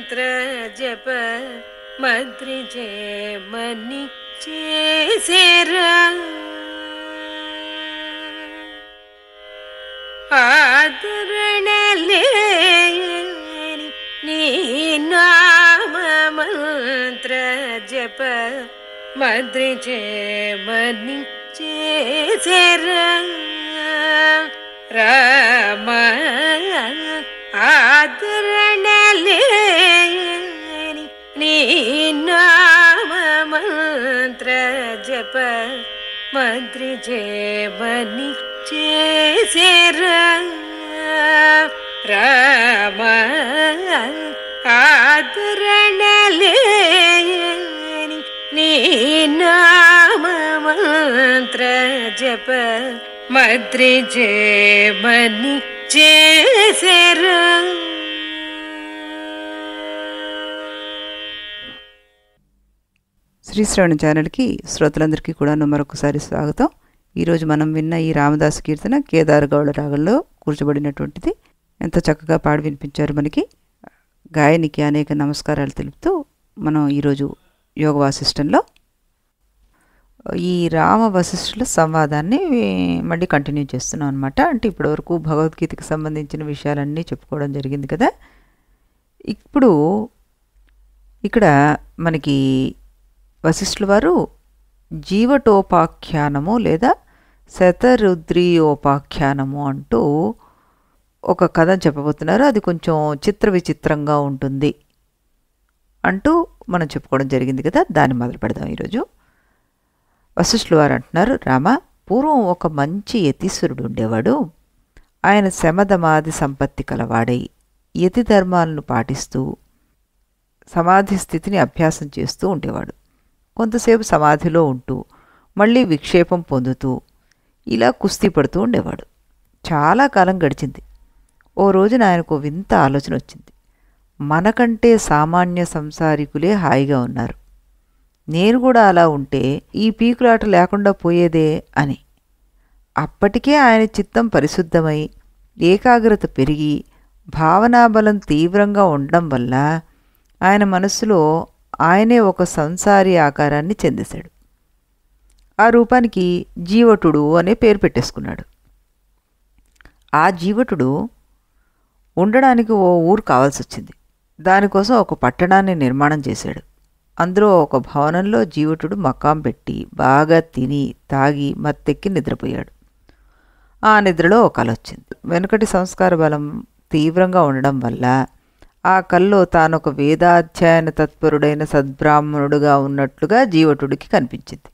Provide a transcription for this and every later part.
మంత్ర జప మద్రిజే మని చేసేరా ఆదరణలేని నీ నామ మంత్ర జప మద్రిజే మని చేసేరా రామ ఆదరణలేని నీ నామ మంత్ర జప మద్రిజే మని చేసేరా రామ ఆదరణలేని నీ నామ మంత్ర జప మద్రిజే మని చేసేరా. శ్రీశ్రవణ ఛానల్కి శ్రోతలందరికీ కూడా మరొకసారి స్వాగతం. ఈరోజు మనం విన్న ఈ రామదాసు కీర్తన కేదారగౌడ రాగంలో కూర్చబడినటువంటిది. ఎంతో చక్కగా పాడి వినిపించారు మనకి. గాయనికి అనేక నమస్కారాలు తెలుపుతూ మనం ఈరోజు యోగ వాసిష్టంలో ఈ రామ వశిష్ఠుల సంవాదాన్ని మళ్ళీ కంటిన్యూ చేస్తున్నాం అనమాట. అంటే ఇప్పటివరకు భగవద్గీతకి సంబంధించిన విషయాలన్నీ చెప్పుకోవడం జరిగింది కదా. ఇప్పుడు ఇక్కడ మనకి వశిష్ఠుల వారు జీవటోపాఖ్యానము లేదా శతరుద్రీయోపాఖ్యానము అంటూ ఒక కథ చెప్పబోతున్నారు. అది కొంచెం చిత్ర విచిత్రంగా ఉంటుంది అంటూ మనం చెప్పుకోవడం జరిగింది కదా. దాన్ని మొదలు పెడదాం ఈరోజు. వశిష్ఠుల వారు అంటున్నారు, రామ, పూర్వం ఒక మంచి యతీశ్వరుడు ఉండేవాడు. ఆయన శమధమాది సంపత్తి కలవాడై యతి ధర్మాలను పాటిస్తూ సమాధి స్థితిని అభ్యాసం చేస్తూ ఉండేవాడు. కొంతసేపు సమాధిలో ఉంటూ మళ్ళీ విక్షేపం పొందుతూ ఇలా కుస్తీ పడుతూ ఉండేవాడు. చాలా కాలం గడిచింది. ఓ రోజున ఆయనకు వింత ఆలోచన వచ్చింది. మనకంటే సామాన్య సంసారికులే హాయిగా ఉన్నారు, నేను కూడా అలా ఉంటే ఈ పీకులాట లేకుండా పోయేదే అని. అప్పటికే ఆయన చిత్తం పరిశుద్ధమై ఏకాగ్రత పెరిగి భావనాబలం తీవ్రంగా ఉండడం వల్ల ఆయన మనస్సులో ఆయనే ఒక సంసారి ఆకారాన్ని చెందేశాడు. ఆ రూపానికి జీవటుడు అనే పేరు పెట్టేసుకున్నాడు. ఆ జీవటుడు ఉండడానికి ఓ ఊరు కావాల్సి వచ్చింది. దానికోసం ఒక పట్టణాన్ని నిర్మాణం చేశాడు. అందులో ఒక భవనంలో జీవటుడు మకాం పెట్టి బాగా తిని తాగి మత్తెక్కి నిద్రపోయాడు. ఆ నిద్రలో ఒక కల వచ్చింది. వెనుకటి సంస్కార బలం తీవ్రంగా ఉండడం వల్ల ఆ కల్లో తానొక వేదాధ్యయన తత్పరుడైన సద్బ్రాహ్మణుడుగా ఉన్నట్లుగా జీవటుడికి కనిపించింది.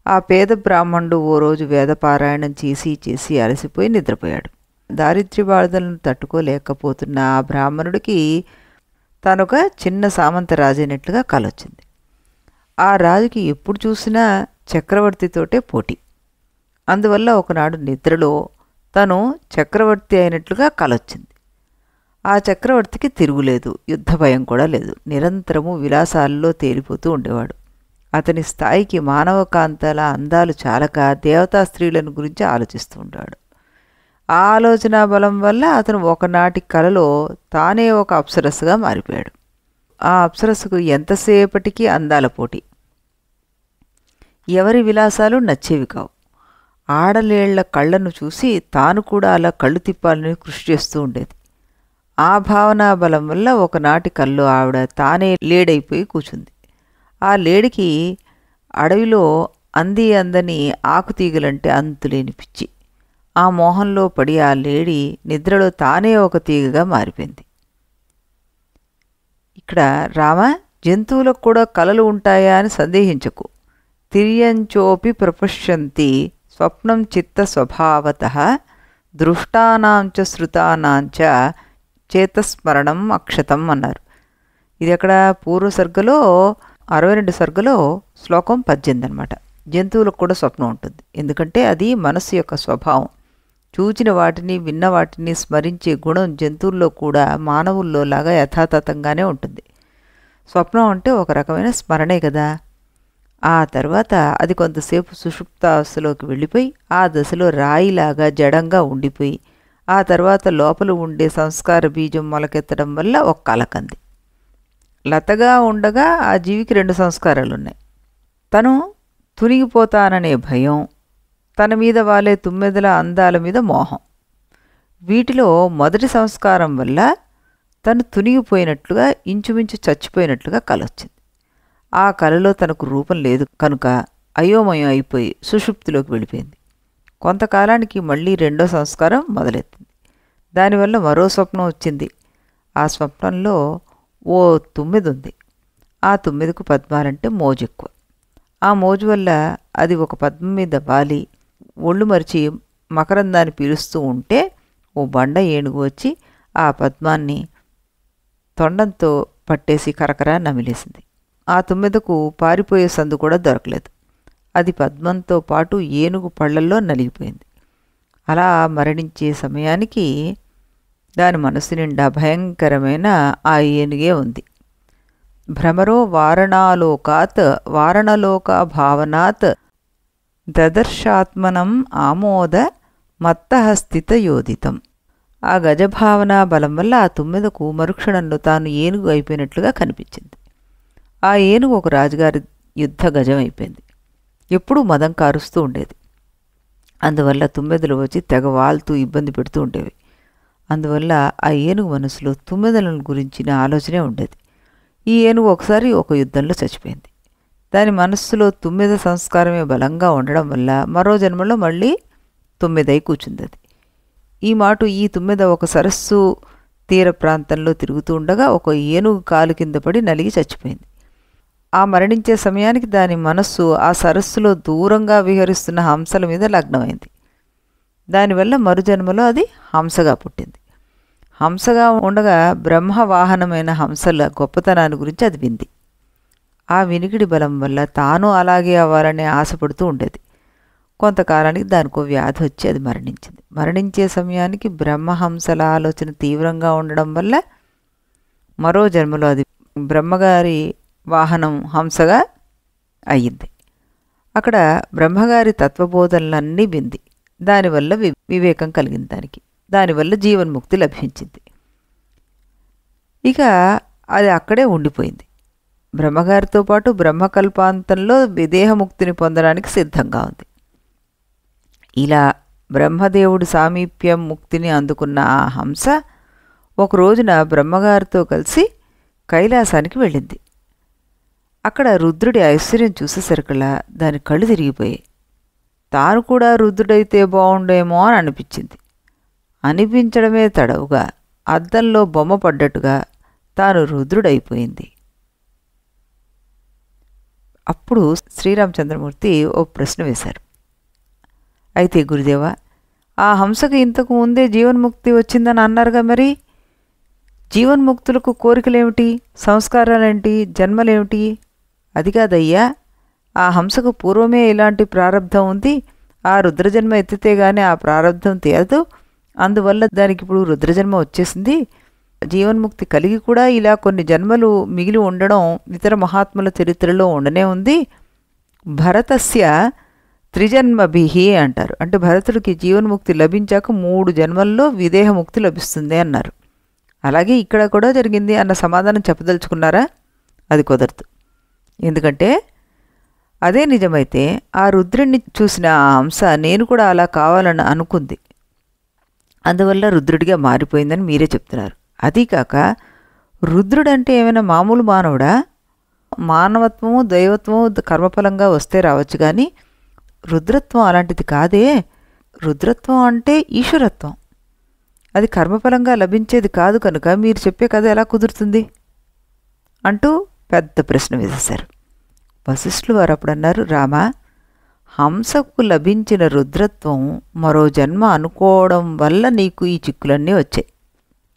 ఆ పేద బ్రాహ్మణుడు ఓ రోజు వేదపారాయణం చేసి చేసి అలసిపోయి నిద్రపోయాడు. దారిద్ర్య బాధలను తట్టుకోలేకపోతున్న ఆ బ్రాహ్మణుడికి తానొక చిన్న సామంత రాజైనట్లుగా కలొచ్చింది. ఆ రాజుకి ఎప్పుడు చూసినా చక్రవర్తితోటే పోటీ. అందువల్ల ఒకనాడు నిద్రలో తను చక్రవర్తి అయినట్లుగా కలొచ్చింది. ఆ చక్రవర్తికి తిరుగులేదు, యుద్ధ భయం కూడా లేదు. నిరంతరము విలాసాల్లో తేలిపోతూ ఉండేవాడు. అతని స్థాయికి మానవ కాంతాల అందాలు చాలక దేవతా స్త్రీలను గురించి ఆలోచిస్తూ ఉండేవాడు. ఆ ఆలోచన బలం వల్ల అతను ఒకనాటి కలలో తానే ఒక అప్సరస్సుగా మారిపోయాడు. ఆ అప్సరస్సుకు ఎంతసేపటికి అందాల పోటీ. ఎవరి విలాసాలు నచ్చేవి కావు. ఆడలేళ్ల కళ్ళను చూసి తాను కూడా అలా కళ్ళు తిప్పాలని కృషి చేస్తూ ఉండేది. ఆ భావనా బలం వల్ల ఒకనాటి కల్లో ఆవిడ తానే లేడైపోయి కూర్చుంది. ఆ లేడికి అడవిలో అందని ఆకుతీగలంటే అంతులేని పిచ్చి. ఆ మోహంలో పడి ఆ లేడి నిద్రలో తానే ఒక తీగగా మారిపోయింది. ఇక్కడ రామ, జంతువులకు కూడా కలలు ఉంటాయా అని సందేహించకు. తిర్యంచోపి ప్రపశ్యంతి స్వప్నం చిత్త స్వభావతః దృష్టానాంచ శృతానాంచ చేతస్మరణం అక్షతం అన్నారు. ఇది అక్కడ పూర్వ సర్గలో 62 సర్గలో శ్లోకం 18 అనమాట. జంతువులకు కూడా స్వప్నం ఉంటుంది, ఎందుకంటే అది మనస్సు యొక్క స్వభావం. చూచిన వాటిని విన్న వాటిని స్మరించే గుణం జంతువుల్లో కూడా మానవుల్లో లాగా యథాతథంగానే ఉంటుంది. స్వప్నం అంటే ఒక రకమైన స్మరణే కదా. ఆ తర్వాత అది కొంతసేపు సుషుప్తావస్థలోకి వెళ్ళిపోయి ఆ దశలో రాయిలాగా జడంగా ఉండిపోయి ఆ తర్వాత లోపల ఉండే సంస్కార బీజం మొలకెత్తడం వల్ల ఒక కలకంది. లతగా ఉండగా ఆ జీవికి 2 సంస్కారాలున్నాయి. తను తునిగిపోతాననే భయం, తన మీద వాలే తుమ్మెదల అందాల మీద మోహం. వీటిలో మొదటి సంస్కారం వల్ల తను తునిగిపోయినట్లుగా, ఇంచుమించు చచ్చిపోయినట్లుగా కలొచ్చింది. ఆ కలలో తనకు రూపం లేదు కనుక అయోమయం అయిపోయి సుషుప్తిలోకి వెళ్ళిపోయింది. కొంతకాలానికి మళ్ళీ 2వ సంస్కారం మొదలెత్తింది. దానివల్ల మరో స్వప్నం వచ్చింది. ఆ స్వప్నంలో ఓ తుమ్మెద ఉంది. ఆ తుమ్మెదకు పద్మాలంటే మోజు ఎక్కువ. ఆ మోజు వల్ల అది ఒక పద్మం మీద వాలి ఒళ్ళు మరిచి మకరందాన్ని పీలుస్తూ ఉంటే ఓ బండ ఏనుగు వచ్చి ఆ పద్మాన్ని తొండంతో పట్టేసి కరకరా నమిలేసింది. ఆ తుమ్మెదకు పారిపోయే సందు కూడా దొరకలేదు. అది పద్మంతో పాటు ఏనుగు పళ్ళల్లో నలిగిపోయింది. అలా మరణించే సమయానికి దాని మనసు నిండా భయంకరమైన ఆ ఏనుగే ఉంది. భ్రమరో వారణాలోకాత్ వారణలోక భావనాత్ దదర్శాత్మనం ఆమోద మత్తహస్థితయోదితం. ఆ గజభావనా బలం వల్ల ఆ తుమ్మెదకు మరుక్షణంలో తాను ఏనుగు అయిపోయినట్లుగా కనిపించింది. ఆ ఏనుగు ఒక రాజుగారి యుద్ధ గజం అయిపోయింది. ఎప్పుడూ మదం కారుస్తూ ఉండేది. అందువల్ల తుమ్మెదలు వచ్చి తెగ వాల్తూ ఇబ్బంది పెడుతూ ఉండేవి. అందువల్ల ఆ ఏనుగు మనసులో తుమ్మెదలను గురించిన ఆలోచనే ఉండేది. ఈ ఏనుగు ఒకసారి ఒక యుద్ధంలో చచ్చిపోయింది. దాని మనస్సులో తుమ్మెద సంస్కారమే బలంగా ఉండడం వల్ల మరో జన్మలో మళ్ళీ తుమ్మెదై కూర్చుంది. ఈ మాట ఈ తుమ్మెద ఒక సరస్సు తీర ప్రాంతంలో తిరుగుతూ ఉండగా ఒక ఏనుగు కాలు కింద పడి నలిగి చచ్చిపోయింది. ఆ మరణించే సమయానికి దాని మనస్సు ఆ సరస్సులో దూరంగా విహరిస్తున్న హంసల మీద లగ్నమైంది. దానివల్ల మరుజన్మలో అది హంసగా పుట్టింది. హంసగా ఉండగా బ్రహ్మవాహనమైన హంసల గొప్పతనాన్ని గురించి అది వింది. ఆ వినికిడి బలం వల్ల తాను అలాగే అవ్వాలని ఆశపడుతూ ఉండేది. కొంతకాలానికి దానికో వ్యాధి వచ్చి అది మరణించింది. మరణించే సమయానికి బ్రహ్మహంసల ఆలోచన తీవ్రంగా ఉండడం వల్ల మరో జన్మలో అది బ్రహ్మగారి వాహనం హంసగా అయ్యింది. అక్కడ బ్రహ్మగారి తత్వబోధనలన్నీ వింది. దానివల్ల వివేకం కలిగింది దానికి. దానివల్ల జీవన్ముక్తి లభించింది. ఇక అది అక్కడే ఉండిపోయింది. బ్రహ్మగారితో పాటు బ్రహ్మకల్పాంతంలో విదేహముక్తిని పొందడానికి సిద్ధంగా ఉంది. ఇలా బ్రహ్మదేవుడు సామీప్యం ముక్తిని అందుకున్న ఆ హంస ఒక రోజున బ్రహ్మగారితో కలిసి కైలాసానికి వెళ్ళింది. అక్కడ రుద్రుడి ఐశ్వర్యం చూసేసరికల్లా దాని కళ్ళు తిరిగిపోయాయి. తాను కూడా రుద్రుడైతే బాగుండేమో అని అనిపించింది. అనిపించడమే తడవుగా అద్దంలో బొమ్మ పడ్డట్టుగా తాను రుద్రుడైపోయింది. అప్పుడు శ్రీరామచంద్రమూర్తి ఓ ప్రశ్న వేశారు. అయితే గురుదేవా, ఆ హంసకు ఇంతకు ముందే జీవన్ముక్తి వచ్చిందని అన్నారుగా, మరి జీవన్ముక్తులకు కోరికలేమిటి, సంస్కారాలేంటి, జన్మలేమిటి? అది కాదయ్యా, ఆ హంసకు పూర్వమే ఇలాంటి ప్రారంధం ఉంది. ఆ రుద్రజన్మ ఎత్తితే గానీ ఆ ప్రారంధం తీరదు. అందువల్ల దానికి ఇప్పుడు రుద్రజన్మ వచ్చేసింది. జీవన్ముక్తి కలిగి కూడా ఇలా కొన్ని జన్మలు మిగిలి ఉండడం ఇతర మహాత్ముల చరిత్రలో ఉండనే ఉంది. భరతస్య త్రిజన్మభిహి అంటారు. అంటే భరతుడికి జీవన్ముక్తి లభించాక 3 జన్మల్లో విదేహముక్తి లభిస్తుంది అన్నారు. అలాగే ఇక్కడ కూడా జరిగింది అన్న సమాధానం చెప్పదలుచుకున్నారా? అది కుదరదు. ఎందుకంటే అదే నిజమైతే ఆ రుద్రుడిని చూసిన ఆ హంస నేను కూడా అలా కావాలని అనుకుంది. అందువల్ల రుద్రుడిగా మారిపోయిందని మీరే చెప్తున్నారు. అదీకాక రుద్రుడంటే ఏమైనా మామూలు మానవుడా? మానవత్వము దైవత్వము కర్మఫలంగా వస్తే రావచ్చు, కానీ రుద్రత్వం అలాంటిది కాదే. రుద్రత్వం అంటే ఈశ్వరత్వం, అది కర్మఫలంగా లభించేది కాదు. కనుక మీరు చెప్పే కథ ఎలా కుదురుతుంది అంటూ పెద్ద ప్రశ్న వేసేశారు. వశిష్ఠులు వారు అప్పుడు అన్నారు, రామా, హంసకు లభించిన రుద్రత్వం మరో జన్మ అనుకోవడం వల్ల నీకు ఈ చిక్కులన్నీ వచ్చాయి.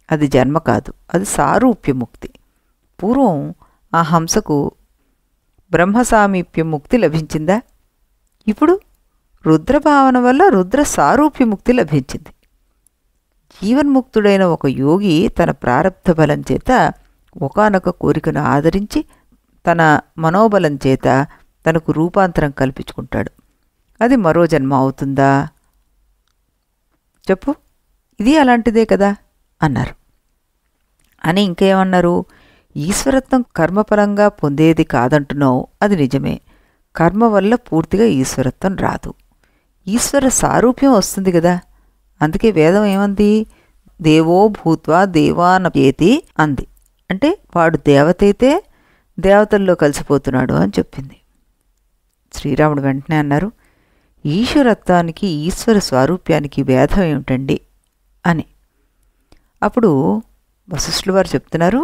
అది జన్మ కాదు, అది సారూప్యముక్తి. పూర్వం ఆ హంసకు బ్రహ్మసామీప్యముక్తి లభించిందా? ఇప్పుడు రుద్రభావన వల్ల రుద్ర సారూప్యముక్తి లభించింది. జీవన్ముక్తుడైన ఒక యోగి తన ప్రారబ్ధ బలం చేత ఒకానొక కోరికను ఆదరించి తన మనోబలం చేత తనకు రూపాంతరం కల్పించుకుంటాడు. అది మరో జన్మ అవుతుందా? చెప్పు. ఇది అలాంటిదే కదా అన్నారు. అని ఇంకేమన్నారు, ఈశ్వరత్వం కర్మపరంగా పొందేది కాదంటున్నావు, అది నిజమే. కర్మ వల్ల పూర్తిగా ఈశ్వరత్వం రాదు. ఈశ్వర సారూప్యం వస్తుంది కదా. అందుకే వేదం ఏమంది? దేవో భూత్వా దేవానయేతి అంది. అంటే వాడు దేవతైతే దేవతల్లో కలిసిపోతున్నాడు అని చెప్పింది. శ్రీరాముడు వెంటనే అన్నారు, ఈశ్వరత్వానికి ఈశ్వర స్వారూప్యానికి భేదం ఏమిటండి అని. అప్పుడు వశిష్ఠులు వారు చెప్తున్నారు,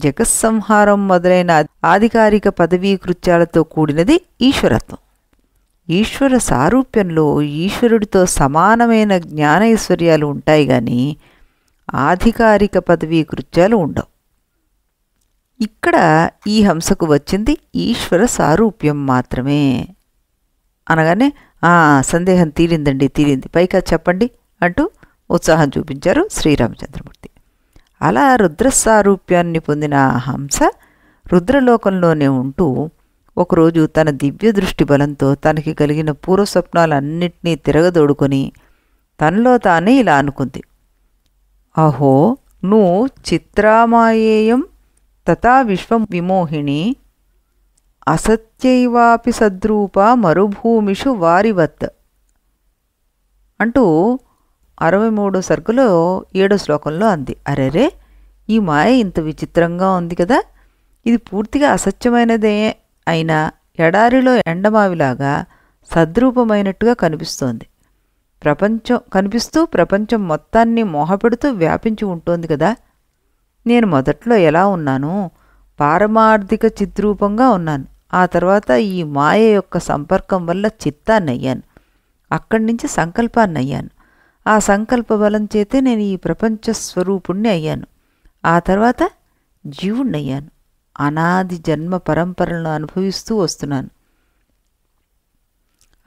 జగత్సంహారం మొదలైన ఆధికారిక పదవీ కృత్యాలతో కూడినది ఈశ్వరత్వం. ఈశ్వర సారూప్యంలో ఈశ్వరుడితో సమానమైన జ్ఞానైశ్వర్యాలు ఉంటాయి కానీ ఆధికారిక పదవీ కృత్యాలు ఉండవు. ఇక్కడ ఈ హంసకు వచ్చింది ఈశ్వర సారూప్యం మాత్రమే అనగానే, సందేహం తీరిందండి, తీరింది, పైగా చెప్పండి అంటూ ఉత్సాహం చూపించారు శ్రీరామచంద్రమూర్తి. అలా రుద్రసారూప్యాన్ని పొందిన హంస రుద్రలోకంలోనే ఉంటూ ఒకరోజు తన దివ్య దృష్టి బలంతో తనకి కలిగిన పూర్వస్వప్నాలన్నింటినీ తిరగదోడుకొని తనలో తానే ఇలా అనుకుంది, అహో ను చిత్రామాయేయం తథా విశ్వం విమోహిని అసత్యైవాపి సద్రూప మరుభూమిషు వారివత్ అంటూ 63 సర్గలో 7 శ్లోకంలో అంది. అరెరే, ఈ మాయ ఇంత విచిత్రంగా ఉంది కదా, ఇది పూర్తిగా అసత్యమైనదే అయినా ఎడారిలో ఎండమావిలాగా సద్రూపమైనట్టుగా కనిపిస్తోంది. ప్రపంచం మొత్తాన్ని మోహపెడుతూ వ్యాపించి ఉంటుంది కదా. నేను మొదట్లో ఎలా ఉన్నాను? పారమార్థిక చిద్రూపంగా ఉన్నాను. ఆ తర్వాత ఈ మాయ యొక్క సంపర్కం వల్ల చిత్తాన్నయ్యాను. అక్కడి నుంచి సంకల్పాన్నయ్యాను. ఆ సంకల్ప బలం చేతే నేను ఈ ప్రపంచ స్వరూపుణ్ణి అయ్యాను. ఆ తర్వాత జీవుణ్ణయ్యాను. అనాది జన్మ పరంపరలను అనుభవిస్తూ వస్తున్నాను.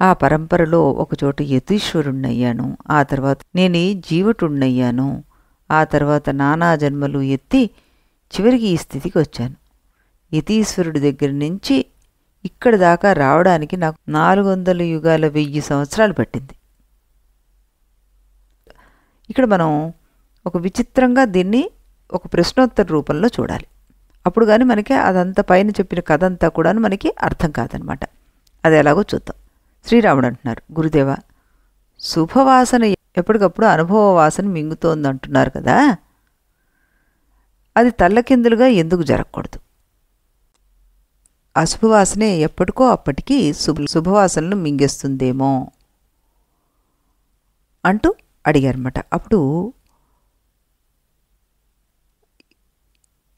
ఆ పరంపరలో ఒకచోట యతీశ్వరుణ్ణయ్యాను. ఆ తర్వాత నేను జీవటుణ్ణయ్యాను. ఆ తర్వాత నానా జన్మలు ఎత్తి చివరికి ఈ స్థితికి వచ్చాను. యతీశ్వరుడి దగ్గర నుంచి ఇక్కడి దాకా రావడానికి నాకు 400 యుగాల 1000 సంవత్సరాలు పట్టింది. ఇక్కడ మనం ఒక విచిత్రంగా దీన్ని ఒక ప్రశ్నోత్తర రూపంలో చూడాలి. అప్పుడు కానీ మనకి అదంతా పైన చెప్పిన కథ అంతా కూడా మనకి అర్థం కాదనమాట. అది ఎలాగో చూద్దాం. శ్రీరాముడు అంటున్నారు, గురుదేవ, శుభవాసన ఎప్పటికప్పుడు అనుభవ వాసన మింగుతోంది అంటున్నారు కదా, అది తల్లకిందులుగా ఎందుకు జరగకూడదు? అశుభవాసనే ఎప్పటికో అప్పటికి శుభవాసనలు మింగేస్తుందేమో అంటూ అడిగారన్నమాట. అప్పుడు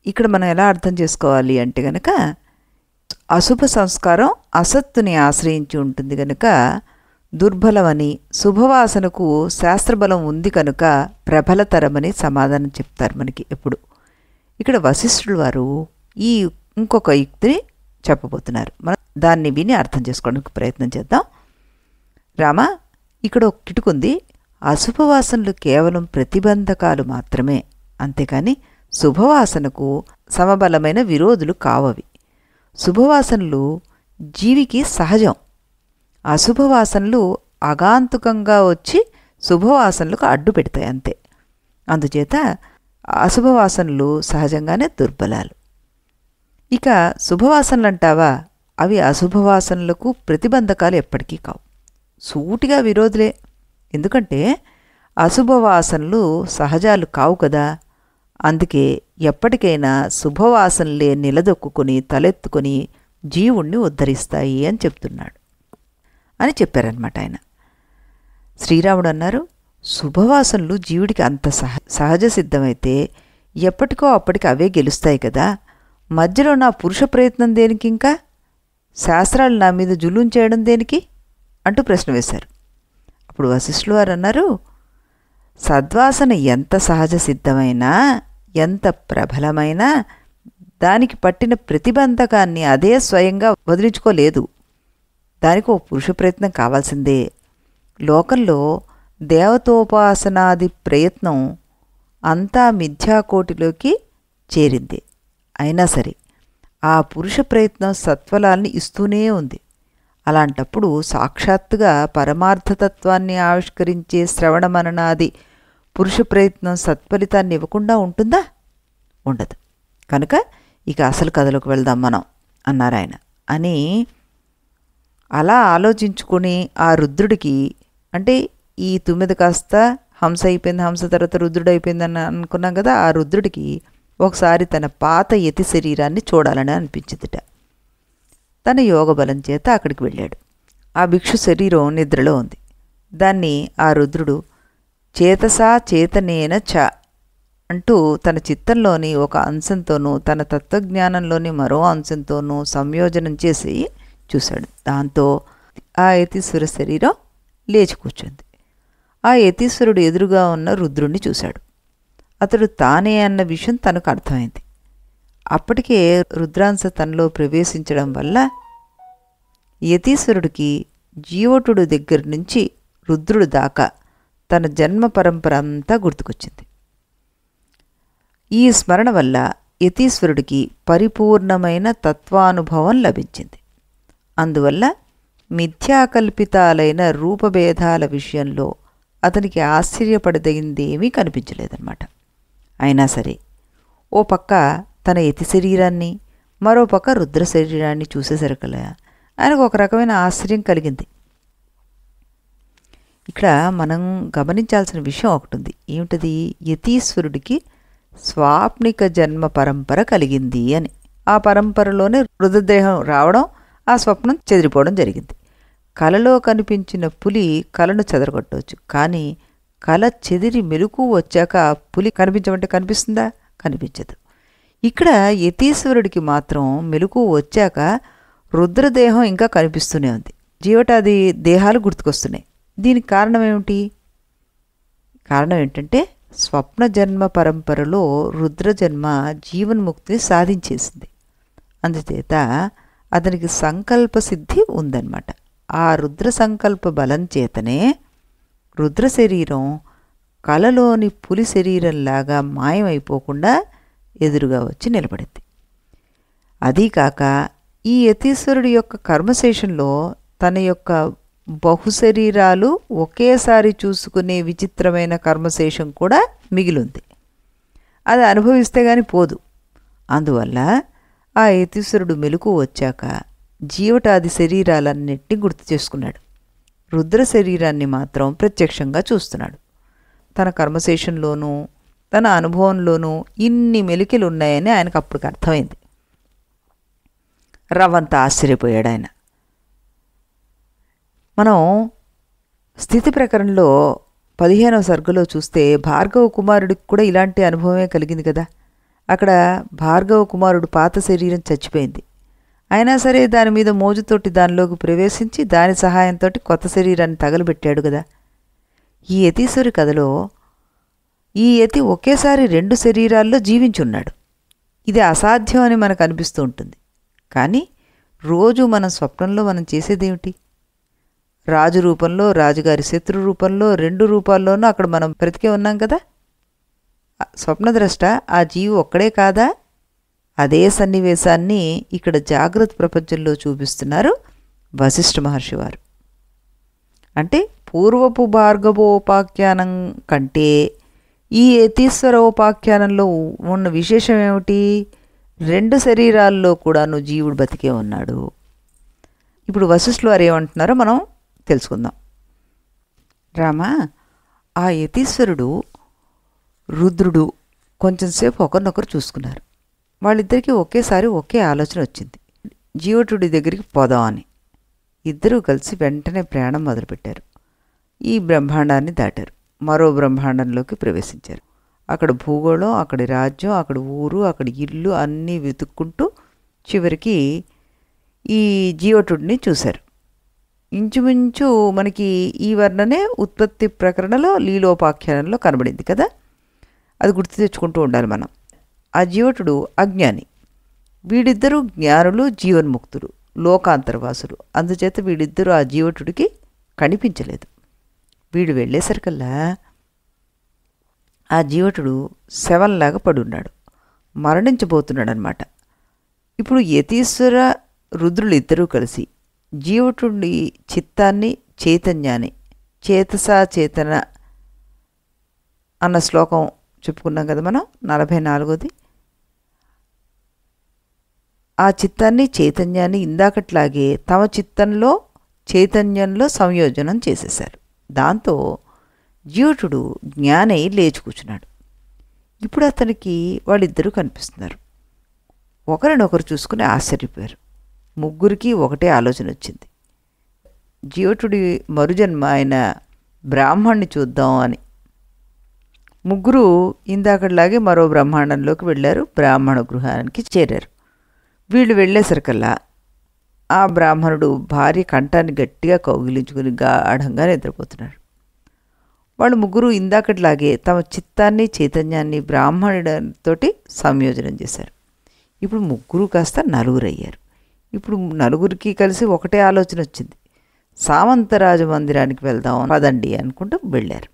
ఇక్కడ మనం ఎలా అర్థం చేసుకోవాలి అంటే గనక, అశుభ సంస్కారం అసత్తుని ఆశ్రయించి ఉంటుంది గనుక దుర్బలమని, శుభవాసనకు శాస్త్రబలం ఉంది కనుక ప్రబలతరమని సమాధానం చెప్తారు మనకి ఎప్పుడు. ఇక్కడ వశిష్ఠుల వారు ఈ ఇంకొక యుక్తిని చెప్పబోతున్నారు. మనం దాన్ని విని అర్థం చేసుకోవడానికి ప్రయత్నం చేద్దాం. రామ, ఇక్కడ ఒక కిటుకుంది. అశుభవాసనలు కేవలం ప్రతిబంధకాలు మాత్రమే, అంతేకాని శుభవాసనకు సమబలమైన విరోధులు కావవి. శుభవాసనలు జీవికి సహజం. అశుభవాసనలు అగాంతుకంగా వచ్చి శుభవాసనలకు అడ్డు పెడతాయి అంతే. అందుచేత అశుభవాసనలు సహజంగానే దుర్బలాలు. ఇక శుభవాసనలు అంటావా, అవి అశుభవాసనలకు ప్రతిబంధకాలు ఎప్పటికీ కావు, సూటిగా విరోధులే. ఎందుకంటే అశుభవాసనలు సహజాలు కావు కదా. అందుకే ఎప్పటికైనా శుభవాసనలే నిలదొక్కుని తలెత్తుకొని జీవుణ్ణి ఉద్ధరిస్తాయి అని చెప్తున్నాడు అని చెప్పారనమాట ఆయన. శ్రీరాముడు అన్నారు, శుభవాసనలు జీవుడికి అంత సహజ సిద్ధమైతే ఎప్పటికో అప్పటికి అవే గెలుస్తాయి కదా. మధ్యలో నా పురుష ప్రయత్నం దేనికి? ఇంకా శాస్త్రాలు నా మీద జులుం చేయడం దేనికి అంటూ ప్రశ్న వేశారు. అప్పుడు వశిష్ఠులు వారు అన్నారు, సద్వాసన ఎంత సహజ సిద్ధమైనా, ఎంత ప్రబలమైనా దానికి పట్టిన ప్రతిబంధకాన్ని అదే స్వయంగా వదిలించుకోలేదు. దానికి ఓ పురుష ప్రయత్నం కావాల్సిందే. లోకంలో దేవతోపాసనాది ప్రయత్నం అంతా మిథ్యాకోటిలోకి చేరింది. అయినా సరే ఆ పురుష ప్రయత్నం సత్ఫలాల్ని ఇస్తూనే ఉంది. అలాంటప్పుడు సాక్షాత్తుగా పరమార్థతత్వాన్ని ఆవిష్కరించే శ్రవణమననాది పురుష ప్రయత్నం సత్ఫలితాన్ని ఇవ్వకుండా ఉంటుందా? ఉండదు. కనుక ఇక అసలు కథలోకి వెళ్దాం మనం అన్నారు ఆయన. అని అలా ఆలోచించుకొని ఆ రుద్రుడికి, అంటే ఈ తుమ్మెద కాస్త హంస అయిపోయింది, హంస తర్వాత రుద్రుడు అయిపోయిందని అనుకున్నాం కదా, ఆ రుద్రుడికి ఒకసారి తన పాత యతి శరీరాన్ని చూడాలని అనిపించిందిట. తన యోగ బలం చేత అక్కడికి వెళ్ళాడు. ఆ భిక్షు శరీరం నిద్రలో ఉంది. దాన్ని ఆ రుద్రుడు చేతసా చేతనేన చ అంటూ తన చిత్తంలోని ఒక అంశంతోనూ తన తత్వజ్ఞానంలోని మరో అంశంతోనూ సంయోజనం చేసి చూశాడు. దాంతో ఆ యతీశ్వర శరీరం లేచి కూర్చుంది. ఆ యతీశ్వరుడు ఎదురుగా ఉన్న రుద్రుణ్ణి చూశాడు. అతడు తానే అన్న విషయం తనకు అర్థమైంది. అప్పటికే రుద్రాంశ తనలో ప్రవేశించడం వల్ల యతీశ్వరుడికి జీవటుడు దగ్గర నుంచి రుద్రుడు దాకా తన జన్మ పరంపర అంతా గుర్తుకొచ్చింది. ఈ స్మరణ వల్ల యతీశ్వరుడికి పరిపూర్ణమైన తత్వానుభవం లభించింది. అందువల్ల మిథ్యాకల్పితాలైన రూపభేదాల విషయంలో అతనికి ఆశ్చర్యపడదగిందేమీ కనిపించలేదన్నమాట. అయినా సరే ఓ పక్క తన యతి శరీరాన్ని, మరో పక్క రుద్ర శరీరాన్ని చూసేసరికలా ఆయనకు ఒక రకమైన ఆశ్చర్యం కలిగింది. ఇక్కడ మనం గమనించాల్సిన విషయం ఒకటి ఉంది. ఏమిటది? యతీశ్వరుడికి స్వాప్నిక జన్మ పరంపర కలిగింది అని. ఆ పరంపరలోనే రుద్రదేహం రావడం, ఆ స్వప్నం చెదిరిపోవడం జరిగింది. కలలో కనిపించిన పులి కలను చెదరగొట్టవచ్చు, కానీ కల చెదిరి మెలకు వచ్చాక పులి కనిపించమంటే కనిపిస్తుందా? కనిపించదు. ఇక్కడ యతీశ్వరుడికి మాత్రం మెలకు వచ్చాక రుద్రదేహం ఇంకా కనిపిస్తూనే ఉంది. జీవటాది దేహాలు గుర్తుకొస్తున్నాయి. దీనికి కారణం ఏమిటి? కారణం ఏంటంటే స్వప్న జన్మ పరంపరలో రుద్రజన్మ జీవన్ముక్తిని సాధించేసింది. అందుచేత అతనికి సంకల్ప సిద్ధి ఉందన్నమాట. ఆ రుద్ర సంకల్ప బలం చేతనే రుద్ర శరీరం కలలోని పులి శరీరంలాగా మాయమైపోకుండా ఎదురుగా వచ్చి నిలబడింది. అదీకాక ఈ యతీశ్వరుడి యొక్క కర్మశేషంలో తన యొక్క బహుశరీరాలు ఒకేసారి చూసుకునే విచిత్రమైన కర్మశేషం కూడా మిగిలింది. అది అనుభవిస్తే గాని పోదు. అందువల్ల ఆ యతీశ్వరుడు మెలకు వచ్చాక జీవటాది శరీరాలన్నింటినీ గుర్తు చేసుకున్నాడు. రుద్ర శరీరాన్ని మాత్రం ప్రత్యక్షంగా చూస్తున్నాడు. తన కర్మశేషంలోనూ తన అనుభవంలోనూ ఇన్ని మెలికలు ఉన్నాయని ఆయనకు అప్పటికి అర్థమైంది. రవ్వంత ఆశ్చర్యపోయాడు ఆయన. మనం స్థితి ప్రకరణలో 15వ సర్గలో చూస్తే భార్గవ కుమారుడికి కూడా ఇలాంటి అనుభవమే కలిగింది కదా. అక్కడ భార్గవ కుమారుడు పాత శరీరం చచ్చిపోయింది. అయినా సరే దాని మీద మోజుతోటి దానిలోకి ప్రవేశించి దాని సహాయంతో కొత్త శరీరాన్ని తగలబెట్టాడు కదా. ఈ యతీశ్వరి కథలో ఈ యతి ఒకేసారి 2 శరీరాల్లో జీవించున్నాడు. ఇది అసాధ్యం అని మనకు అనిపిస్తూ ఉంటుంది. కానీ రోజు మనం స్వప్నంలో మనం చేసేదేమిటి? రాజు రూపంలో, రాజుగారి శత్రు రూపంలో, 2 రూపాల్లోనూ అక్కడ మనం బ్రతికే ఉన్నాం కదా. స్వప్నద్రష్ట ఆ జీవి ఒక్కడే కాదా? అదే సన్నివేశాన్ని ఇక్కడ జాగ్రత్త ప్రపంచంలో చూపిస్తున్నారు వశిష్ఠ మహర్షి వారు. అంటే పూర్వపు భార్గవోపాఖ్యానం కంటే ఈ యతీశ్వరోపాఖ్యానంలో ఉన్న విశేషం ఏమిటి? 2 శరీరాల్లో కూడాను జీవుడు బతికే ఉన్నాడు. ఇప్పుడు వశిష్ఠులు వారు ఏమంటున్నారో మనం తెలుసుకుందాం. రామ, ఆ యతీశ్వరుడు రుద్రుడు కొంచెంసేపు ఒకరినొకరు చూసుకున్నారు. వాళ్ళిద్దరికీ ఒకేసారి ఒకే ఆలోచన వచ్చింది. జీవటుడి దగ్గరికి పోదాం అని. ఇద్దరూ కలిసి వెంటనే ప్రయాణం మొదలుపెట్టారు. ఈ బ్రహ్మాండాన్ని దాటారు. మరో బ్రహ్మాండంలోకి ప్రవేశించారు. అక్కడ భూగోళం, అక్కడి రాజ్యం, అక్కడి ఊరు, అక్కడి ఇల్లు అన్నీ వెతుక్కుంటూ చివరికి ఈ జీవటుడిని చూశారు. ఇంచుమించు మనకి ఈ వర్ణనే ఉత్పత్తి ప్రకరణలో లీలోపాఖ్యానంలో కనబడింది కదా. అది గుర్తు తెచ్చుకుంటూ ఉండాలి మనం. ఆ జీవటుడు అజ్ఞాని. వీడిద్దరూ జ్ఞానులు, జీవన్ముక్తులు, లోకాంతర్వాసులు. అందుచేత వీడిద్దరూ ఆ జీవటుడికి కనిపించలేదు. వీడు వెళ్ళేసరికల్లా ఆ జీవటుడు శవంలాగా పడున్నాడు, మరణించబోతున్నాడు అనమాట. ఇప్పుడు యతీశ్వర రుద్రులు ఇద్దరూ కలిసి జీవటుడి చిత్తాన్ని, చైతన్యాన్ని, చేతసా చేతన అన్న శ్లోకం చెప్పుకున్నాం కదా మనం, 44ది. ఆ చిత్తాన్ని చైతన్యాన్ని ఇందాకట్లాగే తమ చైతన్యంలో సంయోజనం చేసేశారు. దాంతో జ్యూటుడు జ్ఞానై లేచి కూర్చున్నాడు. ఇప్పుడు అతనికి వాళ్ళిద్దరూ కనిపిస్తున్నారు. ఒకరినొకరు చూసుకుని ఆశ్చర్యపోయారు. ముగ్గురికి ఒకటే ఆలోచన వచ్చింది. జ్యూటుడి మరుజన్మ ఆయన బ్రాహ్మణ్ణి చూద్దాం అని. ముగ్గురు ఇందాకట్లాగే మరో బ్రహ్మాండంలోకి వెళ్ళారు. బ్రాహ్మణ గృహానికి చేరారు. వీళ్ళు వెళ్ళేసరికల్లా ఆ బ్రాహ్మణుడు భార్య కంఠాన్ని గట్టిగా కౌగిలించుకుని గాఢంగా నిద్రపోతున్నాడు. వాళ్ళు ముగ్గురు ఇందాకట్లాగే తమ చిత్తాన్ని చైతన్యాన్ని బ్రాహ్మణుడితోటి సంయోజనం చేశారు. ఇప్పుడు ముగ్గురు కాస్త నలుగురు అయ్యారు. ఇప్పుడు నలుగురికి కలిసి ఒకటే ఆలోచన వచ్చింది. సామంతరాజు మందిరానికి వెళ్దాం పదండి అనుకుంటూ వెళ్ళారు.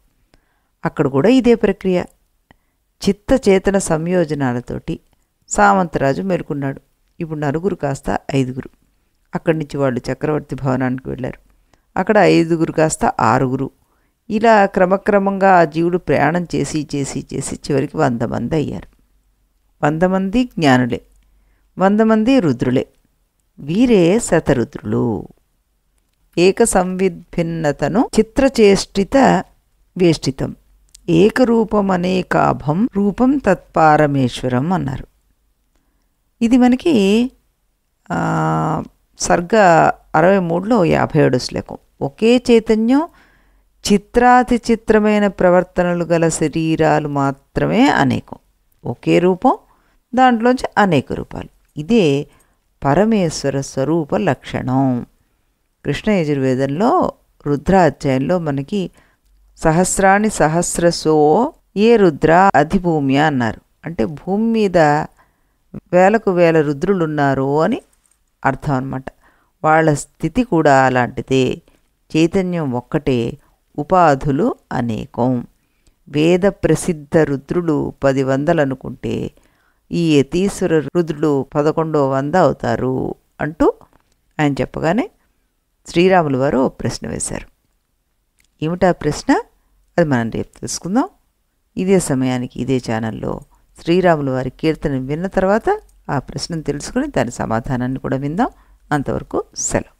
అక్కడ కూడా ఇదే ప్రక్రియ. చిత్త చేతన సంయోజనాలతోటి సామంతరాజు మేలుకున్నాడు. ఇప్పుడు నలుగురు కాస్త 5గురు. అక్కడి నుంచి వాళ్ళు చక్రవర్తి భవనానికి వెళ్ళారు. అక్కడ 5గురు కాస్త 6గురు. ఇలా క్రమక్రమంగా ఆ జీవుడు ప్రయాణం చేసి చేసి చేసి చివరికి 100 మంది అయ్యారు. 100 మంది జ్ఞానులే, 100 మంది రుద్రులే. వీరే శతరుద్రులు. ఏక సంవిద్భిన్నతను చిత్రచేష్టిత వేష్టితం ఏకరూపమనేకాభం రూపం తత్పారమేశ్వరం అన్నారు. ఇది మనకి సర్గ 63లో 57 శ్లోకం. ఒకే చైతన్యం చిత్రాతి చిత్రమైన ప్రవర్తనలు గల శరీరాలు మాత్రమే అనేకం. ఒకే రూపం, దాంట్లోంచి అనేక రూపాలు. ఇదే పరమేశ్వర స్వరూప లక్షణం. కృష్ణ యజుర్వేదంలో రుద్రాధ్యాయంలో మనకి సహస్రాణి సహస్రసో ఏ రుద్ర అధిభూమ్య అన్నారు. అంటే భూమి మీద వేలకు వేల రుద్రులున్నారు అని అర్థం అన్నమాట. వాళ్ళ స్థితి కూడా అలాంటిదే. చైతన్యం ఒక్కటే, ఉపాధులు అనేకం. వేద ప్రసిద్ధ రుద్రులు 10 అనుకుంటే ఈ యతీశ్వర రుద్రులు 1100 అవుతారు అంటూ ఆయన చెప్పగానే శ్రీరాములు వారు ప్రశ్న వేశారు. ఏమిటా ప్రశ్న? అది మనం రేపు తెలుసుకుందాం. ఇదే సమయానికి ఇదే ఛానల్లో శ్రీరాములు వారి కీర్తన విన్న తర్వాత ఆ ప్రశ్నను తెలుసుకుని దాని సమాధానాన్ని కూడా విందాం. అంతవరకు సెలవు.